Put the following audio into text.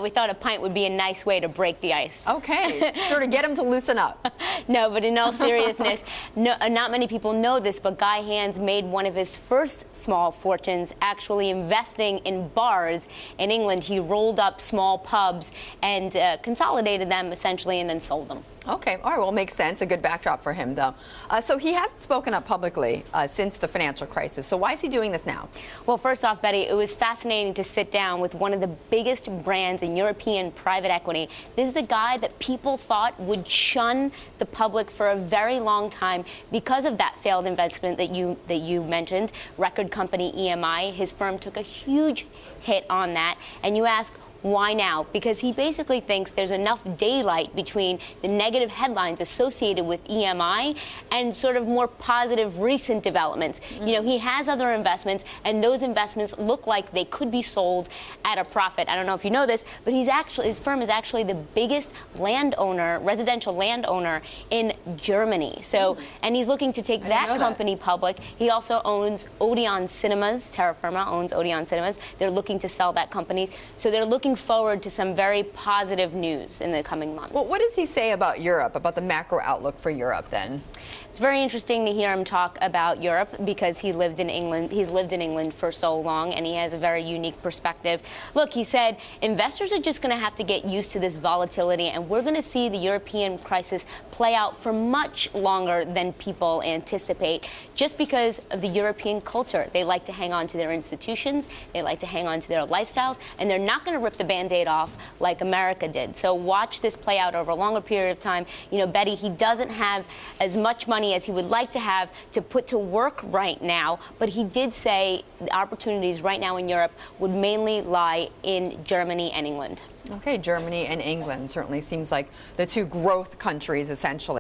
We thought a pint would be a nice way to break the ice. Okay, sort of get him to loosen up. No, but in all seriousness, not many people know this, but Guy Hans made one of his first small fortunes actually investing in bars in England. He rolled up small pubs and consolidated them essentially and then sold them. Okay, all right, well, makes sense. A good backdrop for him, though. So he hasn't spoken up publicly since the financial crisis. So why is he doing this now? Well, first off, Betty, it was fascinating to sit down with one of the biggest brands in European private equity. This is a guy that people thought would shun the public for a very long time because of that failed investment that you mentioned, record company EMI. His firm took a huge hit on that. And you ask, why now? Because he basically thinks there's enough daylight between the negative headlines associated with EMI and sort of more positive recent developments. You know, he has other investments, and those investments look like they could be sold at a profit. I don't know if you know this, but his firm is actually the biggest landowner, residential landowner in Germany. So, and he's looking to take that company public. He also owns Odeon Cinemas. Terra Firma owns Odeon Cinemas. They're looking to sell that company. So they're looking forward to some very positive news in the coming months. Well, what does he say about Europe, about the macro outlook for Europe then? It's very interesting to hear him talk about Europe because he lived in England. He's lived in England for so long, and he has a very unique perspective. Look, he said, investors are just going to have to get used to this volatility, and we're going to see the European crisis play out for much longer than people anticipate, just because of the European culture. They like to hang on to their institutions, they like to hang on to their lifestyles, and they're not going to rip the Band-Aid off like America did. So watch this play out over a longer period of time. You know, Betty, he doesn't have as much money as he would like to have to put to work right now, but he did say the opportunities right now in Europe would mainly lie in Germany and England. Okay, Germany and England certainly seems like the two growth countries, essentially.